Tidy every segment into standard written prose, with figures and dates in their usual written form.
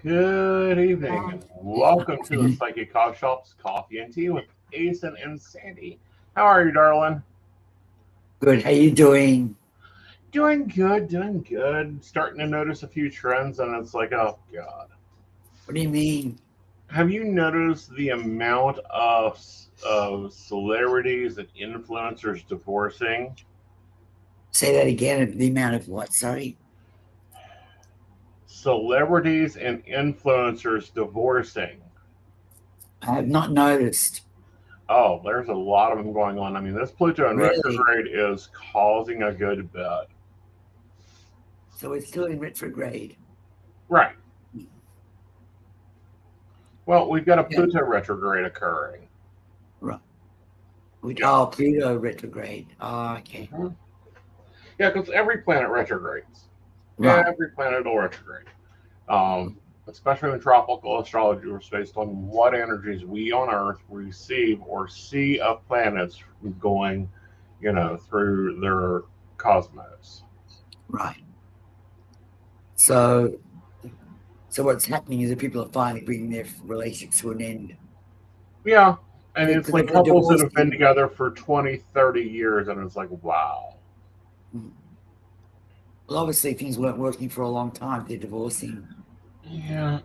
Good evening, and welcome to the Psychic Coffee Shop's Coffee and Tea with Aeson and Sandie. How are you, darling? Good. How you doing? Doing good, doing good. Starting to notice a few trends, and it's like, oh, God. What do you mean? Have you noticed the amount of celebrities and influencers divorcing? Say that again. The amount of what? Sorry? Celebrities and influencers divorcing. I have not noticed. Oh, there's a lot of them going on. I mean, this Pluto in Really? retrograde is causing a good bit. So it's still in retrograde. Right. Well, we've got a Pluto retrograde occurring. Right. Oh, Pluto retrograde. Oh, okay. Mm-hmm. Yeah, because every planet retrogrades. Right. Every planet will retrograde. Especially in tropical astrology, it's based on what energies we on Earth receive or see of planets going, through their cosmos. Right. So what's happening is that people are finally bringing their relationships to an end. Yeah. And it's like couples that have been together for 20, 30 years, and it's like, wow. Well, obviously things weren't working for a long time. They're divorcing. Yeah.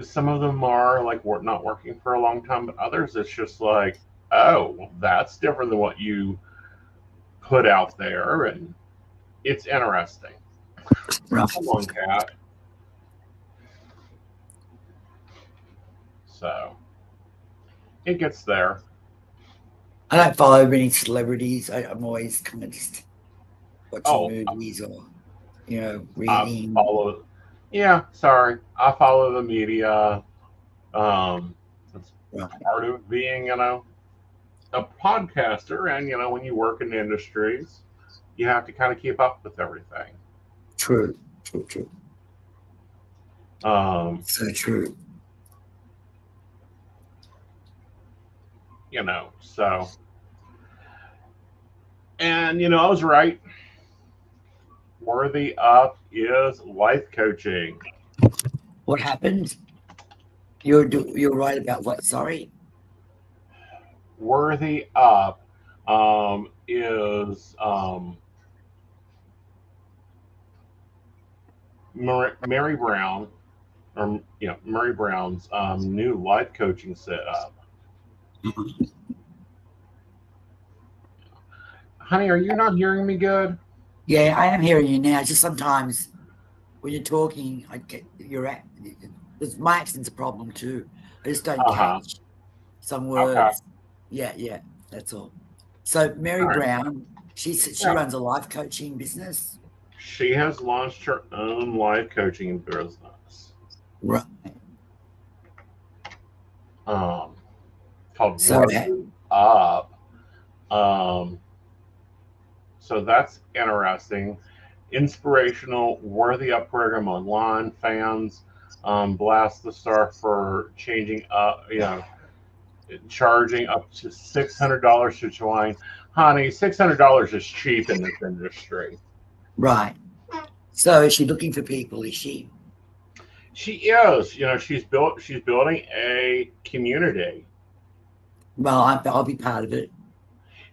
Some of them are like not working for a long time, but others it's just like, oh, that's different than what you put out there, and it's interesting. Right. Come on, cat. So it gets there. I don't follow many celebrities. I'm always kind of just watching movies or, reading. I follow the media. It's part of being, a podcaster. And, when you work in the industries, you have to kind of keep up with everything. True. So true. So. And, I was right. Worthy up is life coaching. What happened? You're right about what? Sorry. Worthy up is Mary Brown, or Mary Brown's new life coaching setup. Honey, are you not hearing me good? Yeah, I am hearing you now. Just sometimes when you're talking, I get my accent's a problem too. I just don't catch some words. Okay. Yeah, that's all. So Mary Brown, she runs a life coaching business. She has launched her own life coaching business. Right. Called Worthy Up. So that's interesting. Inspirational Worthy Up program online. Fans blast the star for changing up, charging up to $600 to join. Honey, $600 is cheap in this industry. Right. So is she looking for people? Is she? She is. She's building a community. Well, I'll be part of it.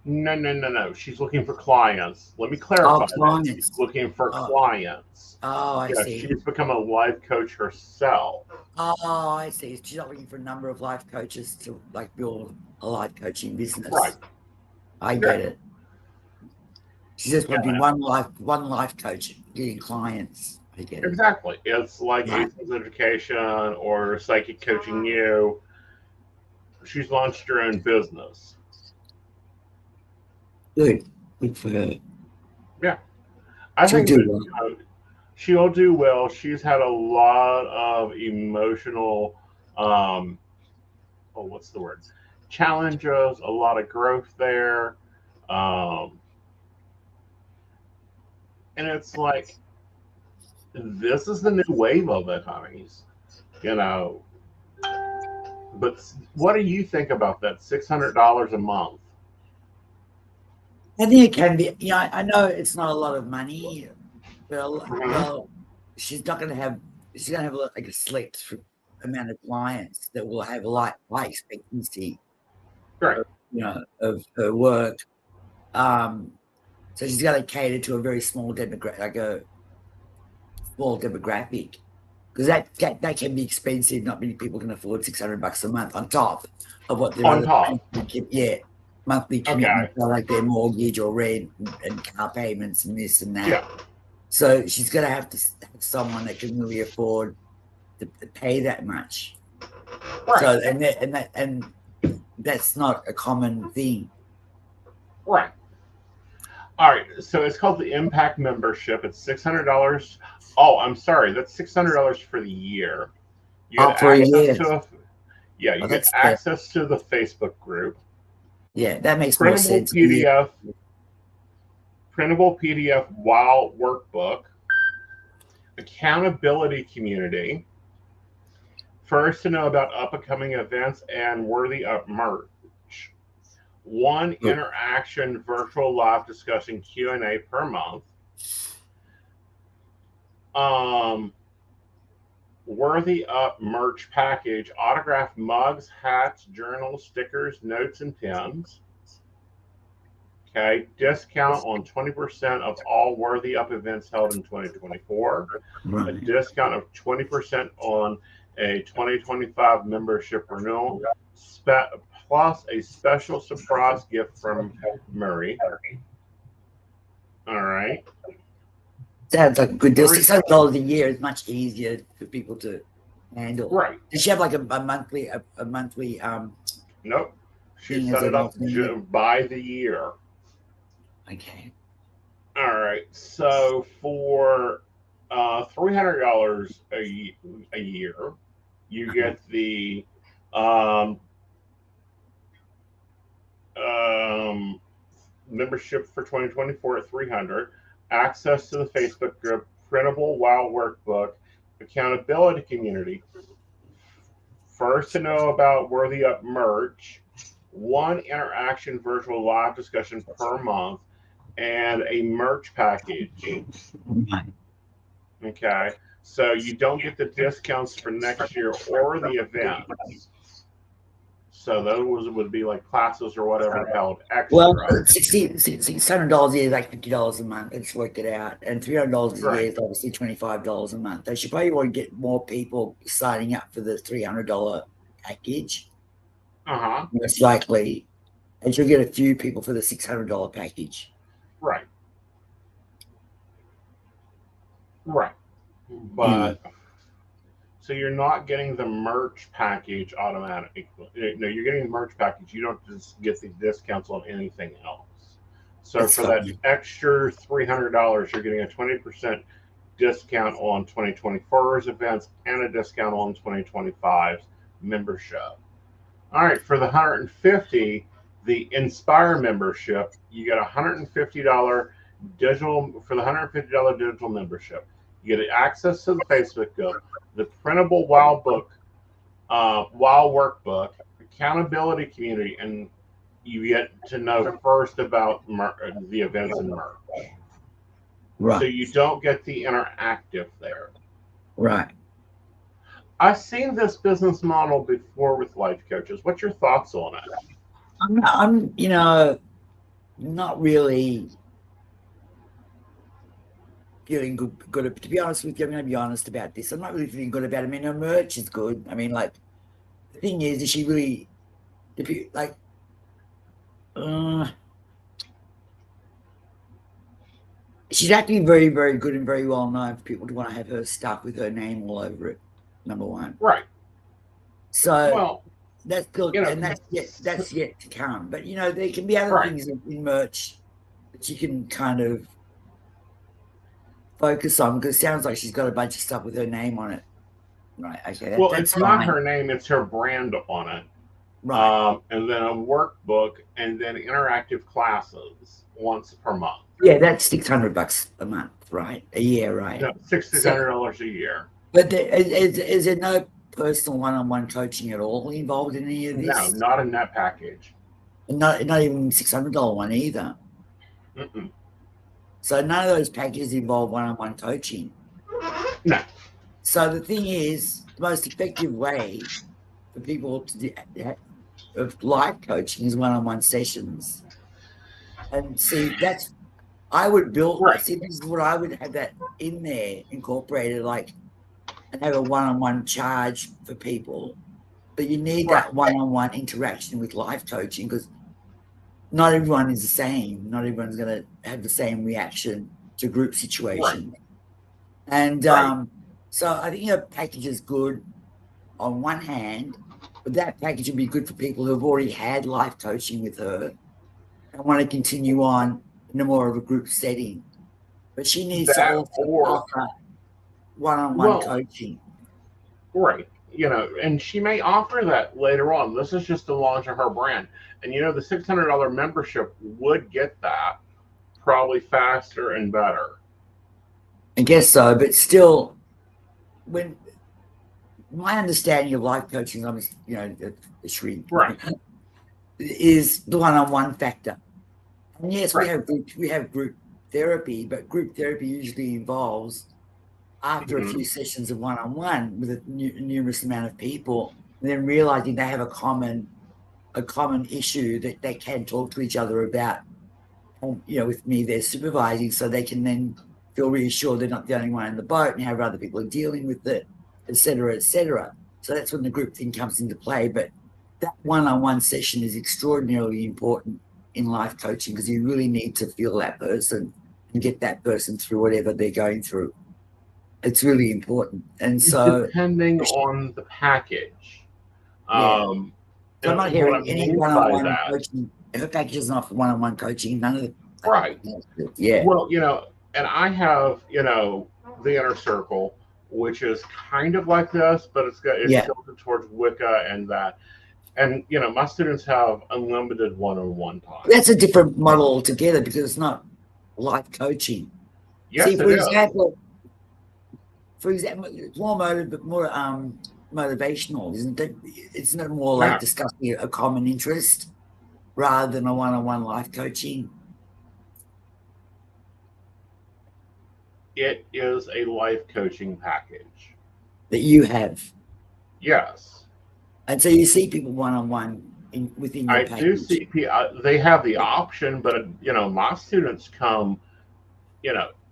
No. She's looking for clients. Let me clarify. Clients. She's looking for clients. Oh, I see. She's become a life coach herself. Oh, I see. She's not looking for a number of life coaches to build a life coaching business. Right. I get it. She just wants to be one life coach getting clients. I get it. Exactly. It's like Aeson's Education or Psychic Coaching You. She's launched her own business. Good. Good for her. Yeah, I She'll think do that well. she'll do well. She's had a lot of emotional, um, oh, what's the word? Challenges, a lot of growth there. Um, and it's like, this is the new wave of it, honeys. You know, but what do you think about that $600 a month? I think it can be. I know it's not a lot of money, but Mhm. well, she's not going to have. She's going to have like a select amount of clients that will have a high expectancy, Right. of her work. Um, so she's got to cater to a very small demographic, like a small demographic, because that can be expensive. Not many people can afford $600 a month on top of what their On other top. monthly Okay. commitments are, like their mortgage or rent and car payments and this and that. Yeah. So she's going to have someone that can really afford to pay that much. Right. So and that's not a common thing. Right. All right. So it's called the Impact membership. It's $600. Oh, I'm sorry. That's $600 for the year. You get For a access year. to a yeah. Oh, You get that's better. access to the Facebook group, Yeah, that makes more printable sense. Yeah. PDF, printable PDF WOW workbook, accountability community. First to know about up and coming events and worthy of merch. One Good. interaction virtual live discussion Q&A per month. Um, worthy up merch package, autographed mugs, hats, journals, stickers, notes, and pins. Okay, discount on 20% of all worthy up events held in 2024. A Right. discount of 20% on a 2025 membership renewal, plus a special surprise gift from Murray. All right. Sounds like a good deal. Three. $600 a year is much easier for people to handle. Right. Does she have like a monthly Nope. She thing as set a it up monthly? by the year. Okay. All right. So for $300 a year, you Uh-huh. get the um, um, membership for 2024 at 300, access to the Facebook group, printable WOW workbook, accountability community, first to know about Worthy Up merch, one interaction virtual live discussion per month, and a merch package. Right. Okay. So you don't get the discounts for next year or the events. So those would be like classes or whatever held Well, extra. $600 a year is like $50 a month. Let's work it out. And $300 a year Right. is obviously $25 a month. They should probably want to get more people signing up for the $300 package, Uh huh. most likely. And she'll get a few people for the $600 package. Right. Right. Yeah. But so you're not getting the merch package automatically. No, you're getting the merch package. You don't just get the discounts on anything else. So That's for that fine. extra $300, you're getting a 20% discount on 2024's events and a discount on 2025's membership. All right, for the 150, the Inspire membership, you get a $150 digital for the $150 digital membership. You get access to the Facebook group, the printable WOW book, WOW workbook, accountability community, and you get to know first about the events and merch. So Right. you don't get the interactive there. Right. I've seen this business model before with life coaches. What's your thoughts on it? I'm not really feeling good. To be honest with you, I'm going to be honest about this. I'm not really feeling good about it. I mean, her merch is good. I mean, like, the thing is she really, like, uh, she'd have to be very, very good and very well known for people to want to have her stuff with her name all over it. Number one. Right. So Well, that's good, you know, and that's yet to come. But there can be other right. things in merch that you can kind of focus on? Because it sounds like she's got a bunch of stuff with her name on it. Right. Okay. Well, That's it's not fine. her name; it's her brand on it. Right. And then a workbook, and then interactive classes once per month. Yeah, that's $600 a month, right? A year, right? No, $600 a year. But is there no personal one-on-one coaching at all involved in any of No, this? not in that package. Not even $600 one either. Mm-mm. So none of those packages involve one-on-one coaching. No. So the thing is, the most effective way for people to of life coaching is one-on-one sessions. And see, that's I would build. Right. See, this is what I would have that in there incorporated, like, and have a one-on-one charge for people. But you need that one-on-one interaction with life coaching because not everyone is the same. Not everyone's going to have the same reaction to group situations. Right. And Right. so I think a package is good on one hand, but that package would be good for people who have already had life coaching with her and want to continue on in a more of a group setting. But she needs to also offer one-on-one coaching. Right. And she may offer that later on. This is just the launch of her brand. And the $600 membership would get that probably faster and better. I guess so, but still, when my understanding of life coaching, the shrink, right, is the one-on-one factor. And yes, right. we have group therapy, but group therapy usually involves after a few sessions of one-on-one with a numerous amount of people, and then realizing they have a common issue that they can talk to each other about. And, with me, they're supervising, so they can then feel reassured they're not the only one in the boat and how other people are dealing with it, et cetera, et cetera. So that's when the group thing comes into play. But that one-on-one session is extraordinarily important in life coaching because you really need to feel that person and get that person through whatever they're going through. It's really important. And so depending on the package. So I'm not hearing any one-on-one coaching. Her package doesn't offer one-on-one coaching. None of it. Right. Yeah. Well, and I have, the inner circle, which is kind of like this, but it's tilted towards Wicca and that. And my students have unlimited one-on-one time. That's a different model altogether because it's not life coaching. Yes, for example, it's more motivational, isn't it? Isn't it more like discussing a common interest rather than a one-on-one life coaching? It is a life coaching package that you have. Yes. And so you see people one-on-one within your package. I do see people. They have the option, but my students come,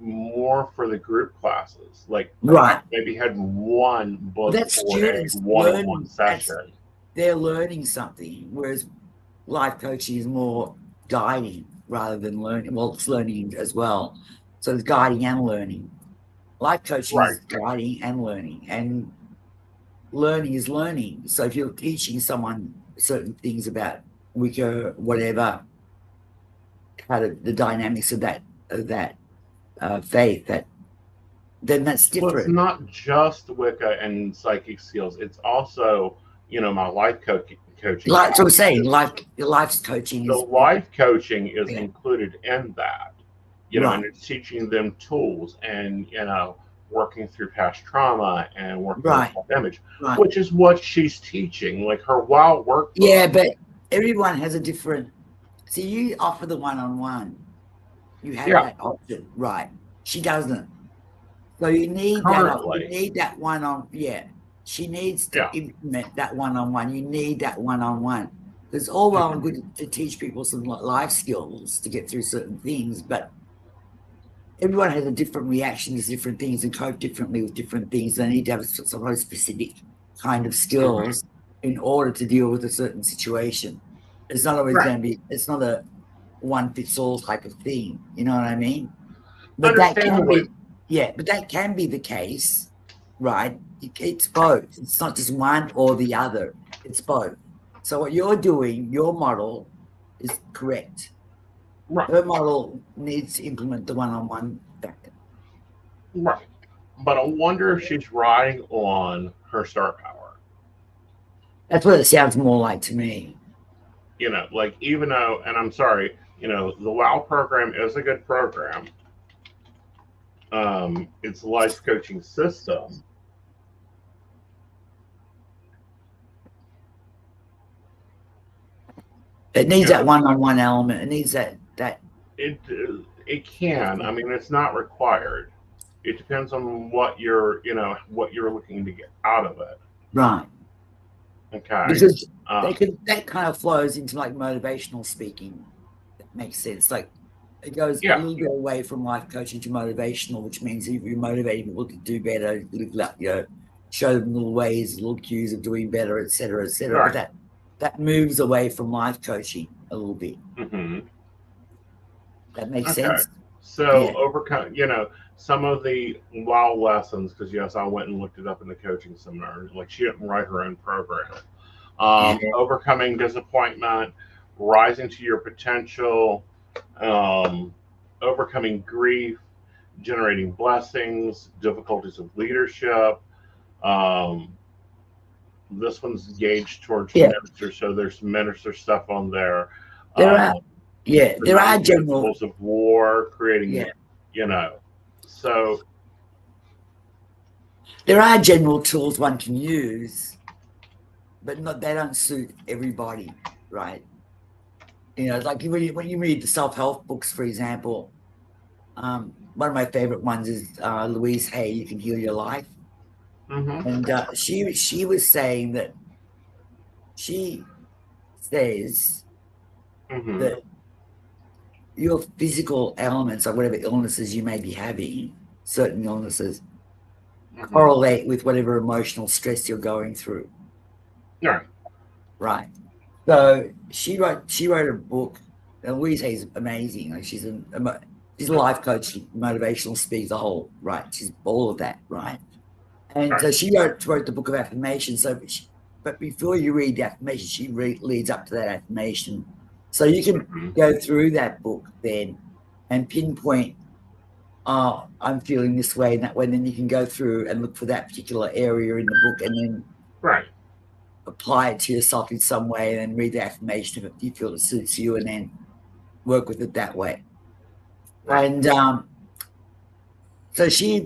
more for the group classes. Like maybe had one book for a one-on-one session. They're learning something, whereas life coaching is more guiding rather than learning. Well, it's learning as well. So it's guiding and learning. Life coaching is guiding and learning, and learning is learning. So if you're teaching someone certain things about Wicca, whatever, the dynamics of that faith, then that's different. Well, it's not just Wicca and psychic skills. It's also, my life coaching. Like so I'm saying, life's coaching. The life coaching is included in that. And it's teaching them tools and, working through past trauma and working with image, which is what she's teaching, like her wild work. Yeah, but everyone has a different. See, you offer the one-on-one. You have that option, right? She doesn't. So you need that. You need that one-on. Yeah, she needs to implement that one-on-one. You need that one-on-one. It's all well and good to teach people some life skills to get through certain things, but everyone has a different reaction to different things and cope differently with different things. They need to have some very specific kind of skills in order to deal with a certain situation. It's not always going to be. It's not a one-fits-all type of thing. You know what I mean? But that can be. Yeah, but that can be the case, right? It's both. It's not just one or the other. It's both. So what you're doing, your model, is correct. Right, Her model needs to implement the one-on-one factor. right. But I wonder if she's riding on her star power. That's what it sounds more like to me. Like even though, and I'm sorry, the WOW program is a good program. It's a life coaching system. It needs You know, that one-on-one element. It needs that it it can. I mean, it's not required. It depends on what you're looking to get out of it. right. Okay. Because Um, that kind of flows into like motivational speaking. That makes sense. Like it goes a yeah. little bit away from life coaching to motivational, which means if you're motivating people to do better, show them little ways, little cues of doing better, et cetera, et cetera. Right. But that moves away from life coaching a little bit. Hmm. That makes Okay. sense. So Yeah. overcome, some of the WOW lessons, because yes, I went and looked it up in the coaching seminar. Like she didn't write her own program. Yeah. Overcoming disappointment, rising to your potential, um, overcoming grief, generating blessings, difficulties of leadership. Um, this one's gauged towards Yeah. minister, so there's minister stuff on there. There are The there are nine general principles of war, creating, yeah. you know. So There are general tools one can use, but they don't suit everybody, right? Like when you read the self-help books, for example, one of my favorite ones is Louise Hay, You Can Heal Your Life. mhm, And she was saying that she says mhm, that your physical ailments or whatever illnesses you may be having, certain illnesses, mhm. correlate with whatever emotional stress you're going through. Right. Right. So she wrote a book, and Louise Hay is amazing. Like she's a life coach, motivational speaker, the whole right. She's all of that, right? And Right. so she wrote the book of affirmations. But before you read the affirmation, she leads up to that affirmation. So you can Mhm. go through that book then and pinpoint, oh, I'm feeling this way and that way. And then you can go through and look for that particular area in the book and then Right. apply it to yourself in some way and then read the affirmation if you feel it suits you and then work with it that way. Right. And so she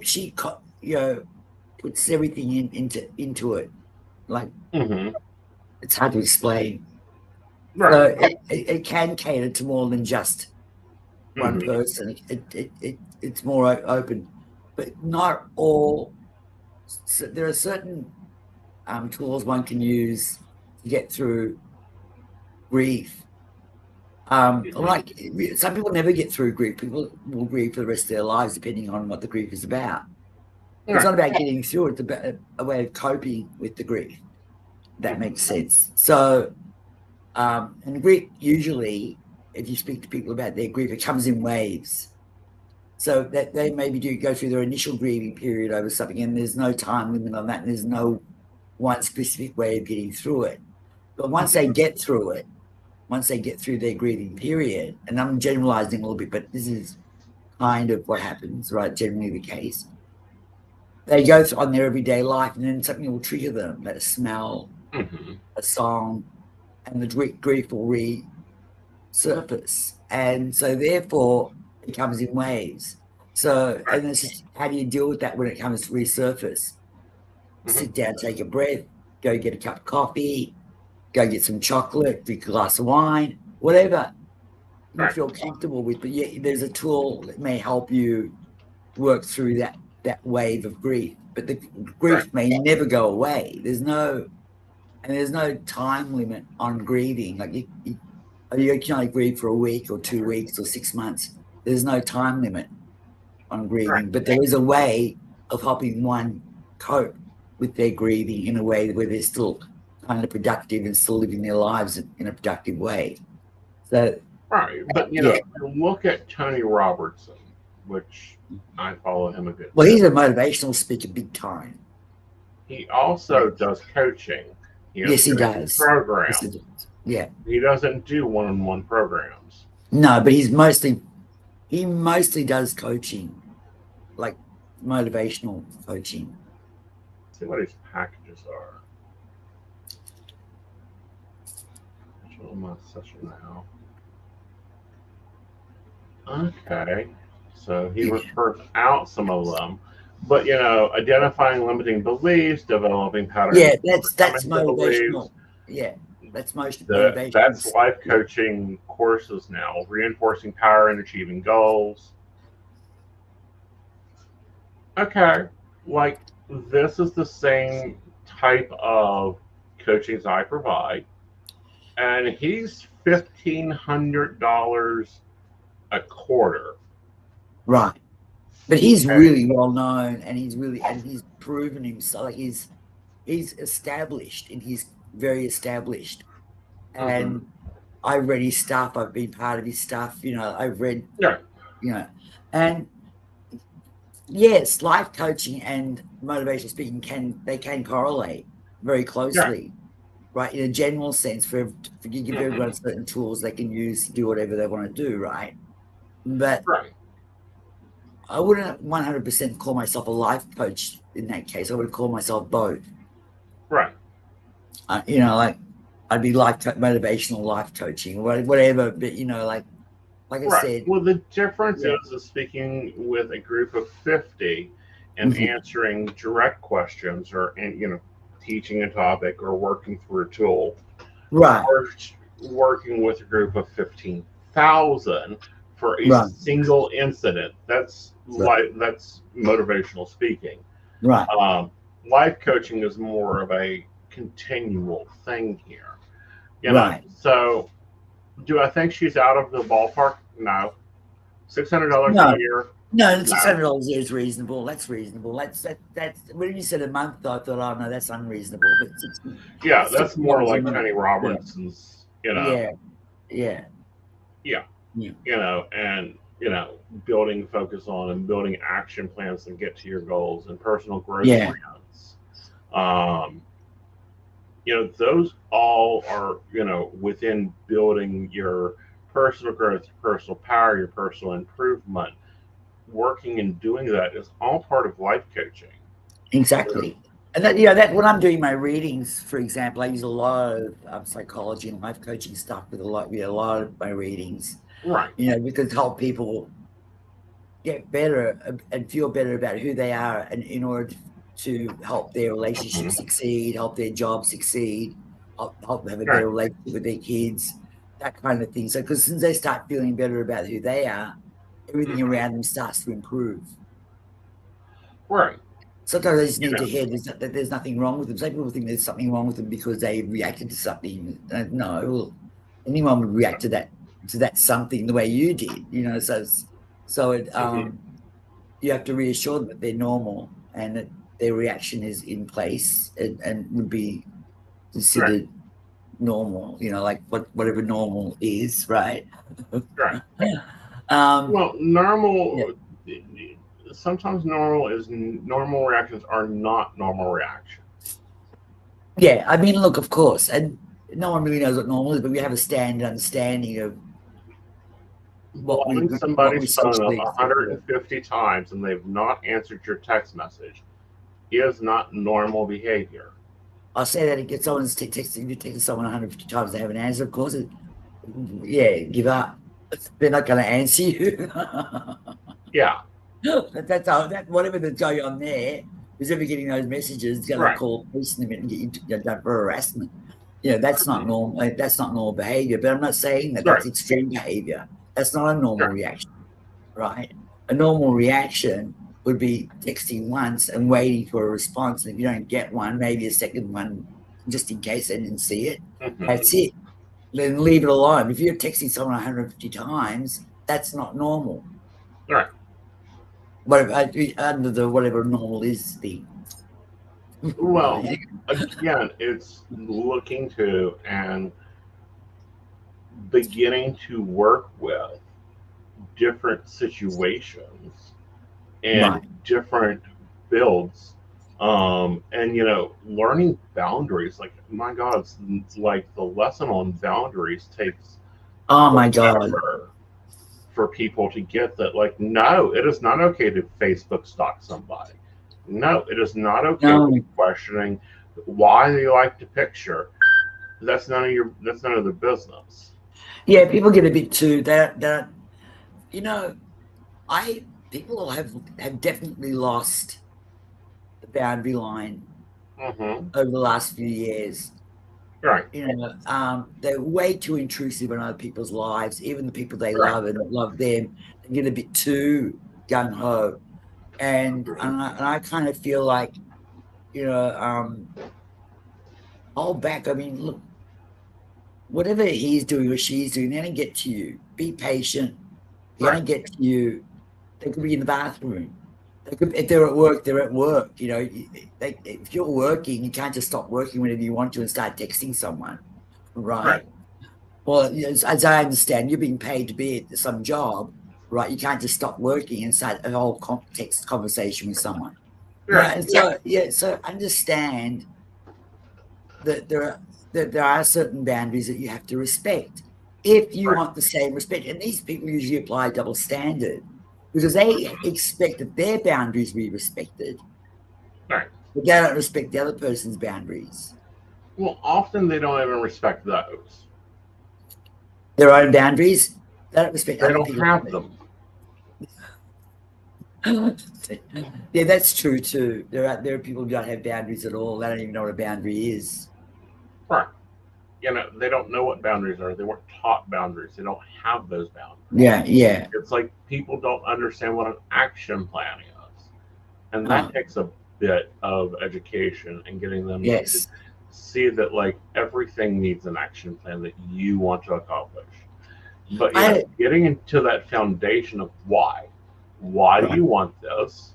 puts everything into it. Like Mhm. it's hard to explain. Right. So it can cater to more than just one Mhm. person. It's more open, but not all. So there are certain tools one can use to get through grief. Mhm. Like some people never get through grief. People will grieve for the rest of their lives, depending on what the grief is about. It's Right. not about getting through it; it's about a way of coping with the grief. That makes sense. So, and grief usually, if you speak to people about their grief, it comes in waves. So that they maybe do go through their initial grieving period over something, and there's no time limit on that, and there's no one specific way of getting through it. But once they get through it, once they get through their grieving period, and I'm generalizing a little bit, but this is kind of what happens, right? Generally the case. They go on their everyday life, and then something will trigger them, like a smell, Mhm. a song, and the grief will resurface. And so therefore it comes in waves. So, Right. and it's just how do you deal with that when it comes to resurface? Mhm. Sit down, take a breath, go get a cup of coffee, go get some chocolate, drink a glass of wine, whatever you Right. feel comfortable with. But yeah, there's a tool that may help you work through that wave of grief. But the Right. grief may never go away. There's no time limit on grieving. Like you can only grieve for a week or 2 weeks or 6 months. There's no time limit on Right. grieving, but there is a way of helping one cope with their grieving in a way where they're still kind of productive and still living their lives in a productive way. So Right. But yeah, look at Tony Robertson, which I follow him a good well, bit. he's a motivational speaker, big time. He also does coaching. He has Yes, he coaching does. Yes, he programs. does. Yeah, He doesn't do one-on-one programs. No, but he mostly does coaching, like motivational coaching. Let's see what his packages are. Which one am I session now? Okay. So he Yeah, refers out some of them. But identifying limiting beliefs, developing patterns yeah, of that's overcoming the beliefs. motivational. Yeah, that's most That's motivational. life Yeah, coaching courses now, reinforcing power and achieving goals. Okay. Like this is the same type of coaching as I provide. And he's $1,500 a quarter. right. But he's Okay. really well known, and he's proven himself. Like he's established, and he's very established. Mm-hmm. And I've read his stuff. I've been part of his stuff. I've read, Yeah. you know, and yes, life coaching and motivational speaking can correlate very Yeah. closely, right? In a general sense, for you give everyone Mm-hmm. certain tools they can use to do whatever they want to do, right? But Right. I wouldn't 100% call myself a life coach in that case. I would call myself both. Right. Like I'd be motivational life coaching, whatever. But like I Right. said, Well, the difference yeah, is speaking with a group of 50 and mhm, answering direct questions or, teaching a topic or working through a tool right, or working with a group of 15,000 for a right, single incident. That's right, that's motivational speaking. right, Um, Life coaching is more of a continual thing here. right. So do I think she's out of the ballpark? No. $600 a No, year? no, six No. hundred dollars is reasonable. That's reasonable. That's when you said a month, I thought, oh no, that's unreasonable. But Yeah, that's sixty more dollars a like month. Tony Yeah, Robinson's, yeah, yeah, yeah, yeah, and building focus on and building action plans to get to your goals and personal growth yeah. plans. Um, those all are, within building your personal growth, your personal power, your personal improvement. Working and doing that is all part of life coaching. Exactly. And that when I'm doing my readings, for example, I use a lot of psychology and life coaching stuff with a lot of my readings. Right. Because help people get better and feel better about who they are, and in order to help their Mhm. relationship succeed, help their job succeed, help them have a Right. better relationship with their kids, that kind of thing. So, because since they start feeling better about who they are, everything Mhm. around them starts to improve. Right. Sometimes they just You need to know. hear that there's nothing wrong with them. Some people think there's something wrong with them because they reacted to something. No, well, anyone would react to that something the way you did. So Mhm. you have to reassure them that they're normal and that their reaction is in place and would be Right. considered normal. Like whatever normal is, right? Right. um, Well, yeah, normal. Sometimes normal reactions are not normal reactions. yeah. I mean, look, of course, and no one really knows what normal is, but we have a standard understanding of Blowing what we somebody's phone up socially accept. 150 times and they've not answered your text message is not normal behavior. I'll say that if someone's texting you, texting someone 150 times, they haven't answered. Of course, yeah, give up. They're not going to answer you. Yeah. That's all. That whatever that's going on there, who's ever getting those messages is going to Right. call police in a minute and get you done for harassment. That's not Mhm. normal. That's not normal behavior. But I'm not saying that Right. that's extreme behavior. That's not a normal Right. reaction, right? A normal reaction would be texting once and waiting for a response. And if you don't get one, maybe a second one, just in case they didn't see it. Hmm. That's it. Then leave it alone. If you're texting someone 150 times, that's not normal. Right. Under the whatever normal is thing. Well, again, it's looking to and beginning to work with different situations and Right. different builds, and learning boundaries. Like, my god, it's like the lesson on boundaries takes Oh my God. forever. for people to get that, like, no, it is not okay to Facebook stalk somebody. No, it is not okay No. to be questioning why they like the picture. That's none of their business. Yeah, people get a bit too. They're you know, people have definitely lost the boundary line Mm-hmm. over the last few years. Right. They're way too intrusive in other people's lives, even the people they Right. love and that love them. They get a bit too gung ho, and I kind of feel like, hold back. I mean, look, whatever he's doing or she's doing, they're gonna get to you. Be patient. They're gonna get to you. They could be in the bathroom. If they're at work, they're at work. If you're working, you can't just stop working whenever you want to and start texting someone, right? Right. Well, as I understand, you're being paid to be at some job, right? You can't just stop working and start a whole text conversation with someone. Right. And so, so understand that there are certain boundaries that you have to respect if you want the same respect. And these people usually apply a double standard because they expect that their boundaries be respected, Right. but they don't respect the other person's boundaries. Well, often they don't even respect those. Their own boundaries, they don't respect They other don't people's have them. Yeah, that's true too. There are people who don't have boundaries at all. They don't even know what a boundary is. Right. They don't know what boundaries are. They weren't taught boundaries. They don't have those boundaries. Yeah. It's like people don't understand what an action plan is. And Uh-huh. that takes a bit of education and getting them Yes. to see that, like, everything needs an action plan that you want to accomplish. But getting into that foundation of why. Why do you want this?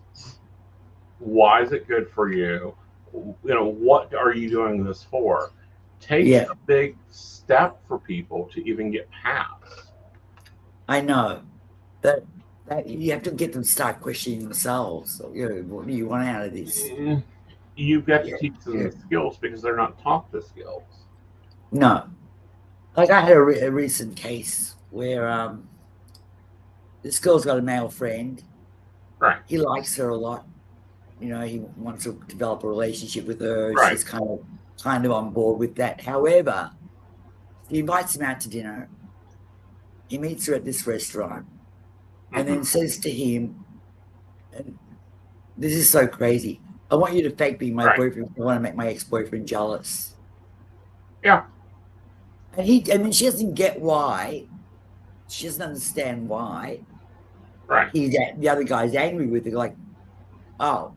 Why is it good for you? What are you doing this for? Takes a big step for people to even get past. I know that you have to get them to start questioning themselves. What do you want out of this? You've got to teach them the skills because they're not taught the skills. No, like I had a recent case where this girl's got a male friend. Right. He likes her a lot. He wants to develop a relationship with her. Right. She's kind of on board with that. However, he invites him out to dinner. He meets her at this restaurant and then says to him, and this is so crazy, I want you to fake being my boyfriend. I want to make my ex-boyfriend jealous. Yeah. And she doesn't get why. She doesn't understand why. Right. The other guy's angry with her, like, oh.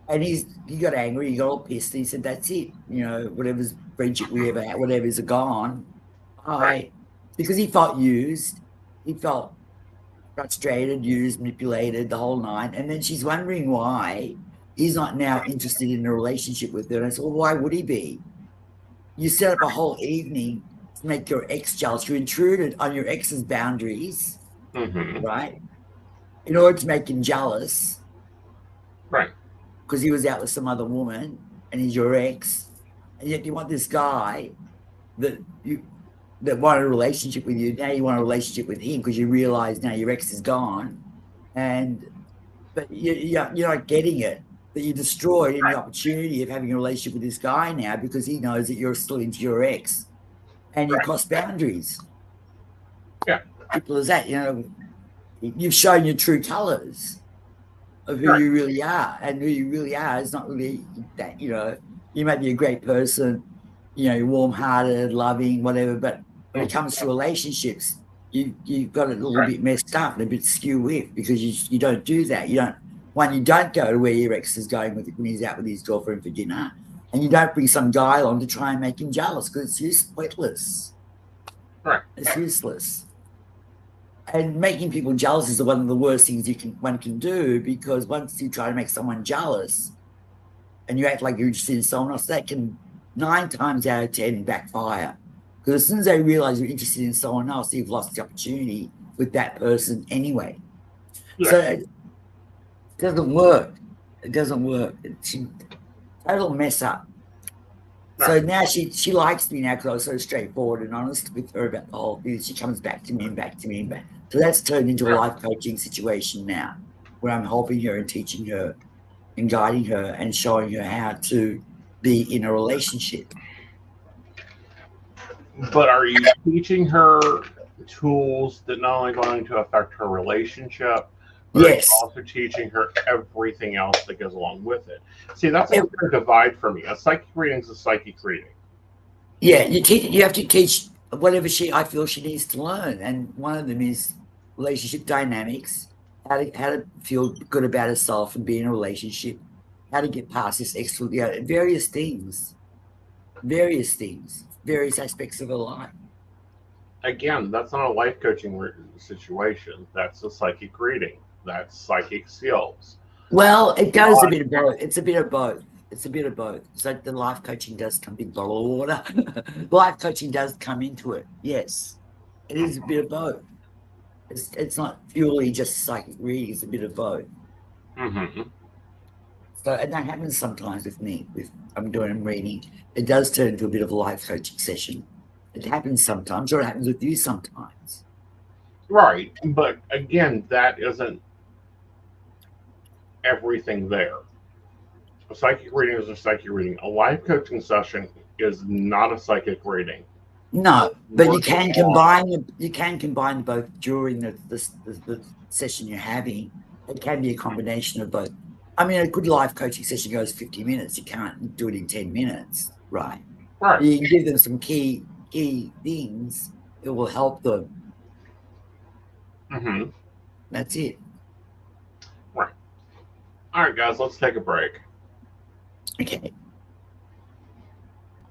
And he got angry, he got all pissed, and he said, that's it. Whatever's friendship we ever had, whatever's gone. Right. Because he felt used. He felt frustrated, used, manipulated, the whole nine. And then she's wondering why he's not now interested in a relationship with her. And I said, well, why would he be? You set up a whole evening to make your ex jealous. You intruded on your ex's boundaries, right? In order to make him jealous. Right. Because he was out with some other woman and he's your ex. And yet you want this guy that wanted a relationship with you. Now you want a relationship with him because you realize now your ex is gone. But you're not getting it. That you destroyed any opportunity of having a relationship with this guy now because he knows that you're still into your ex and you cross boundaries. Yeah. Simple as that. You've shown your true colors of who you really are, and who you really are is not really that. You might be a great person, you're warm-hearted, loving, whatever, but when it comes to relationships, you've got it a little bit messed up and a bit skew with because you don't do that. You don't go to where your ex is going with it when he's out with his girlfriend for dinner, and you don't bring some guy along to try and make him jealous because it's pointless. Right. It's useless. And making people jealous is one of the worst things one can do, because once you try to make someone jealous and you act like you're interested in someone else, that can 9 times out of 10 backfire. Because as soon as they realize you're interested in someone else, you've lost the opportunity with that person anyway. Yeah. So it doesn't work. It's a total mess up. So now she likes me now because I was so straightforward and honest with her about the whole thing. She comes back to me and back to me and back. So that's turned into a life coaching situation now, where I'm helping her and teaching her and guiding her and showing her how to be in a relationship. But are you teaching her tools that not only going to affect her relationship, but Yes. are you also teaching her everything else that goes along with it? See, that's a clear divide for me. A psychic reading is a psychic reading. Yeah, you have to teach whatever I feel she needs to learn, and one of them is relationship dynamics, how to feel good about herself and be in a relationship, how to get past this various things, various aspects of her life. Again, that's not a life coaching situation. That's a psychic reading. That's psychic skills. Well, it goes a bit of both. It's a bit of both. It's a bit of both. So the life coaching does come in bottle of water. Life coaching does come into it. Yes, it is a bit of both. It's not purely just psychic reading. It's a bit of both. Mm-hmm. So, and that happens sometimes with me. With I'm reading, it does turn into a bit of a life coaching session. It happens sometimes, or it happens with you sometimes. Right, but again, that isn't everything there. A psychic reading is a psychic reading. A life coaching session is not a psychic reading. No, but you can combine both during the session you're having. It can be a combination of both. I mean, a good life coaching session goes 50 minutes. You can't do it in 10 minutes, right? Right. You can give them some key things that will help them. Mm-hmm. That's it. Right. All right, guys, let's take a break. Okay.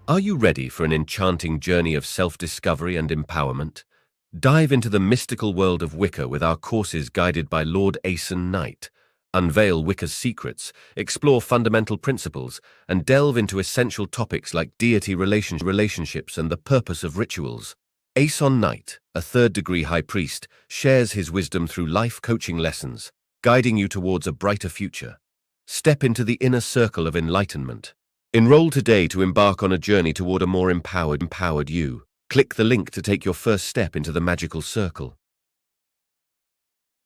Are you ready for an enchanting journey of self-discovery and empowerment? Dive into the mystical world of Wicca with our courses guided by Lord Aeson Knight. Unveil Wicca's secrets, explore fundamental principles, and delve into essential topics like deity relationships and the purpose of rituals. Aeson Knight, a third-degree high priest, shares his wisdom through life coaching lessons, guiding you towards a brighter future. Step into the inner circle of enlightenment. Enroll today to embark on a journey toward a more empowered you. Click the link to take your first step into the magical circle.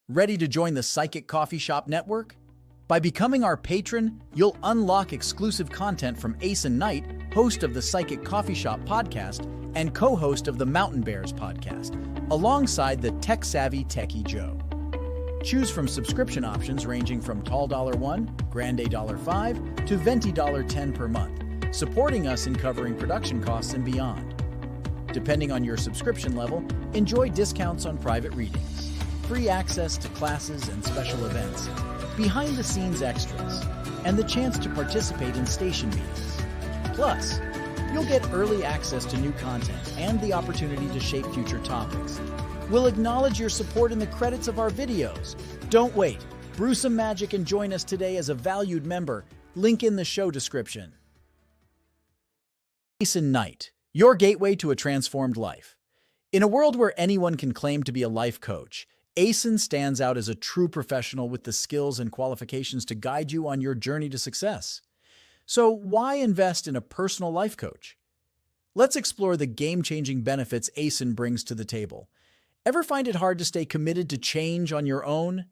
Ready to join the Psychic Coffee Shop Network? By becoming our patron, you'll unlock exclusive content from Aeson Knight, host of the Psychic Coffee Shop podcast and co-host of the Mountain Bears podcast, alongside the tech-savvy Techie Joe. Choose from subscription options ranging from Tall $1, Grande $5, to Venti $10 per month, supporting us in covering production costs and beyond. Depending on your subscription level, enjoy discounts on private readings, free access to classes and special events, behind-the-scenes extras, and the chance to participate in station meetings. Plus, you'll get early access to new content and the opportunity to shape future topics. We'll acknowledge your support in the credits of our videos. Don't wait. Brew some magic and join us today as a valued member. Link in the show description. Aeson Knight, your gateway to a transformed life. In a world where anyone can claim to be a life coach, Aeson stands out as a true professional with the skills and qualifications to guide you on your journey to success. So why invest in a personal life coach? Let's explore the game-changing benefits Aeson brings to the table. Ever find it hard to stay committed to change on your own?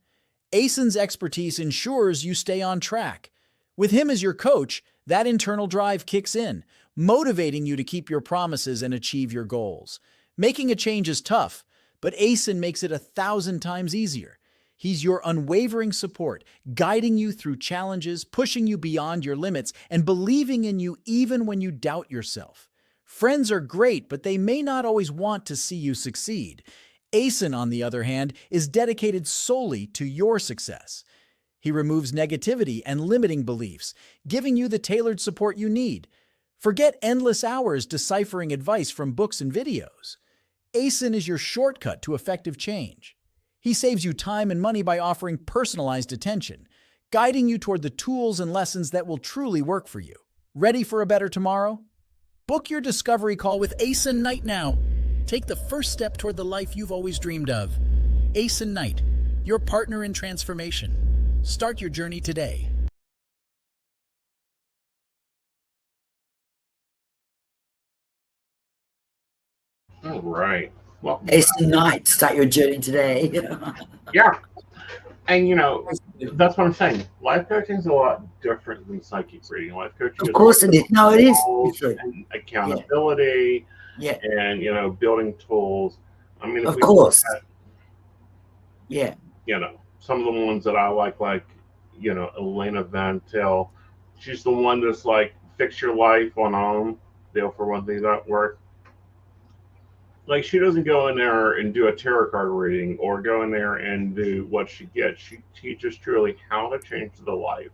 Aeson's expertise ensures you stay on track. With him as your coach, that internal drive kicks in, motivating you to keep your promises and achieve your goals. Making a change is tough, but Aeson makes it 1,000 times easier. He's your unwavering support, guiding you through challenges, pushing you beyond your limits, and believing in you even when you doubt yourself. Friends are great, but they may not always want to see you succeed. Aeson, on the other hand, is dedicated solely to your success. He removes negativity and limiting beliefs, giving you the tailored support you need. Forget endless hours deciphering advice from books and videos. Aeson is your shortcut to effective change. He saves you time and money by offering personalized attention, guiding you toward the tools and lessons that will truly work for you. Ready for a better tomorrow? Book your discovery call with Aeson Knight now. Take the first step toward the life you've always dreamed of. Aeson Knight, your partner in transformation. Start your journey today. Right. Well, It's the night. Start your journey today. yeah. And that's what I'm saying. Life coaching is a lot different than psychic reading. Life coaching Of is course it is. No, it is. tools Different. and accountability Yeah. and building tools. I mean, if Of we look course. at Yeah. some of the ones that I like Elena Van Til, she's the one that's like fix your life on home deal for one thing that work. Like she doesn't go in there and do a tarot card reading or go in there and do what she gets. She teaches truly how to change the life,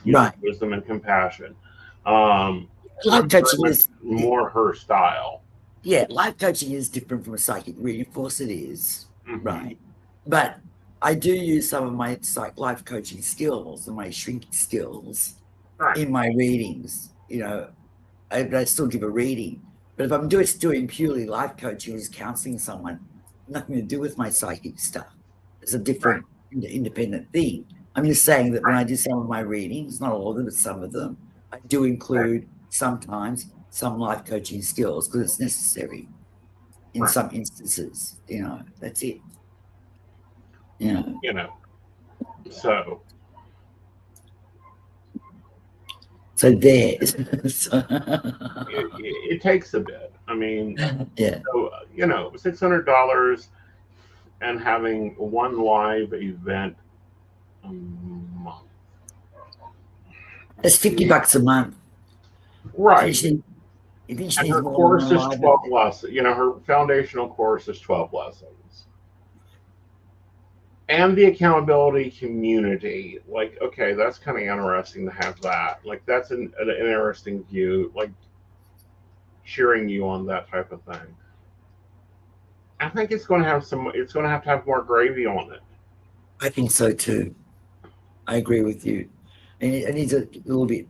Right. wisdom and compassion. Life Life coaching is more her style. Yeah, life coaching is different from a psychic reading. Of course it is. Mm-hmm. Right. But I do use some of my life coaching skills and my shrinking skills in my readings. I still give a reading. But if I'm just doing purely life coaching or just counseling someone, nothing to do with my psychic stuff. It's a different independent thing. I'm just saying that when I do some of my readings, not all of them, but some of them, I do include sometimes some life coaching skills because it's necessary in some instances. That's it. So there. it takes a bit. I mean, yeah. So $600 and having one live event a month. That's $50 a month. Right. And her course is 12 lessons. Her foundational course is 12 lessons. And the accountability community, like, okay, that's kind of interesting to have that. Like, that's an interesting view, like cheering you on, that type of thing. I think it's going to have to have more gravy on it. I think so too. I agree with you. And it needs a little bit.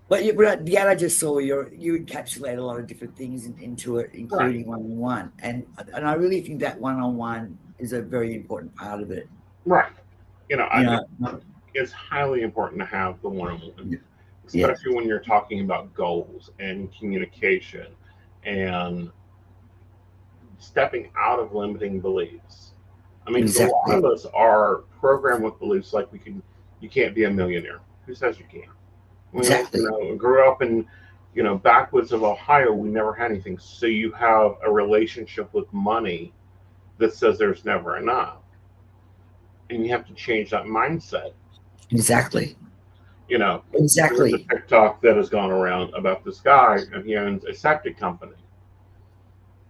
But the ad I just saw, you encapsulate a lot of different things into it, including one-on-one. And I really think that one-on-one is a very important part of it. Right. I think it's highly important to have the one-on-one, especially when you're talking about goals and communication and stepping out of limiting beliefs. I mean, a lot of us are programmed with beliefs like you can't be a millionaire. Who says you can't? We grew up in, backwoods of Ohio. We never had anything. So you have a relationship with money that says there's never enough. And you have to change that mindset. Exactly. Exactly. There's a TikTok that has gone around about this guy, and he owns a septic company.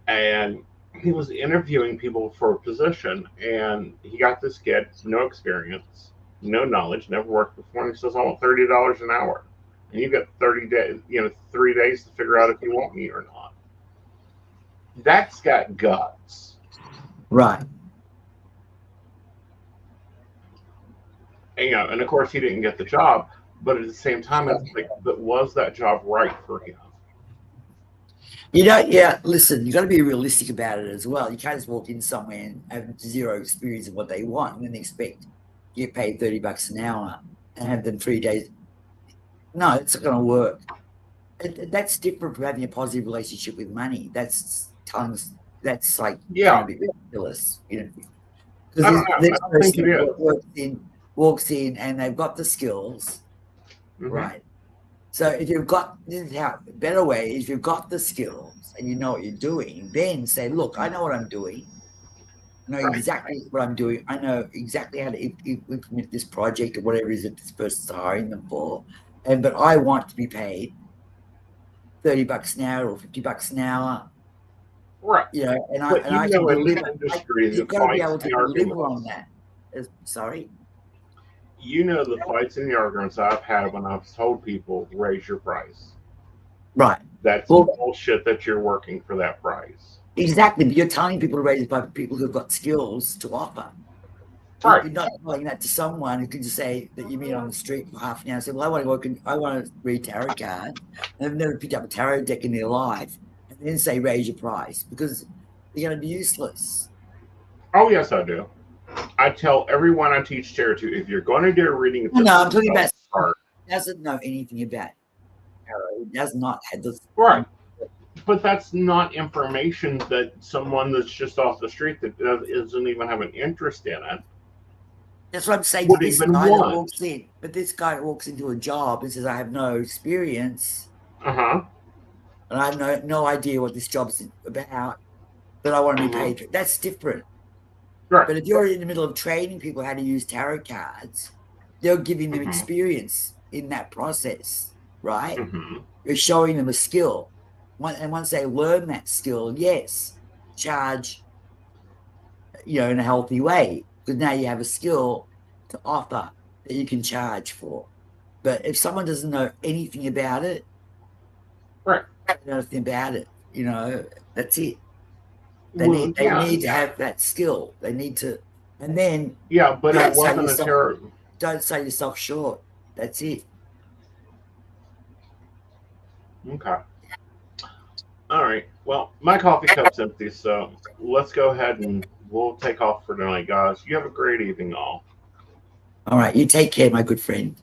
And he was interviewing people for a position, and he got this kid, no experience, no knowledge, never worked before, and he says, I want $30 an hour. And you've got 30 days, 3 days to figure out if you want me or not. That's got guts. Right. And, and of course he didn't get the job, but at the same time, it's like, but was that job right for him? Listen, you got to be realistic about it as well. You can't just walk in somewhere and have zero experience of what they want and then expect to get paid $30 an hour and have them 3 days. No, it's not going to work. That's different from having a positive relationship with money. That's like a bit ridiculous, Because this person walks in and they've got the skills, right? So if you've got, this is how better way is, you've got the skills and you know what you're doing, then say, look, I know what I'm doing. I know exactly what I'm doing. I know exactly how to implement this project or whatever it is that this person's hiring them for. But I want to be paid $30 an hour or $50 an hour. Right. And I can deliver. You've got to be able to deliver on that. Sorry? The fights and the arguments I've had when I've told people, raise your price. Right. That's bullshit that you're working for that price. Exactly. But you're telling people to raise it by people who've got skills to offer. Right. You're not telling that to someone who can just say that you meet on the street for half an hour and say, well, I want to read tarot cards. And they've never picked up a tarot deck in their life. And then say, raise your price, because they're going to be useless. Oh, yes, I do. I tell everyone I teach tarot to, if you're going to do a reading, I'm talking about someone who doesn't know anything about tarot, does not have this. Right. but that's not information that someone that's just off the street that doesn't even have an interest in it. That's what I'm saying. Would This even guy that want. walks in, but this guy that walks into a job and says, "I have no experience, Uh-huh. and I have no idea what this job's about, but I want to be paid for it." That's different. Right. But if you're in the middle of training people how to use tarot cards, you're giving them experience in that process, right? You're showing them a skill. And once they learn that skill, yes, charge, in a healthy way. Because now you have a skill to offer that you can charge for. But if someone doesn't know anything about it, Right. they don't know anything about it, that's it. They need to have that skill. They need to, and then but it wasn't a tarot. Don't sell yourself short. That's it. Okay. All right. Well, my coffee cup's empty, so let's go ahead and we'll take off for tonight, guys. You have a great evening, all. All right. You take care, my good friend.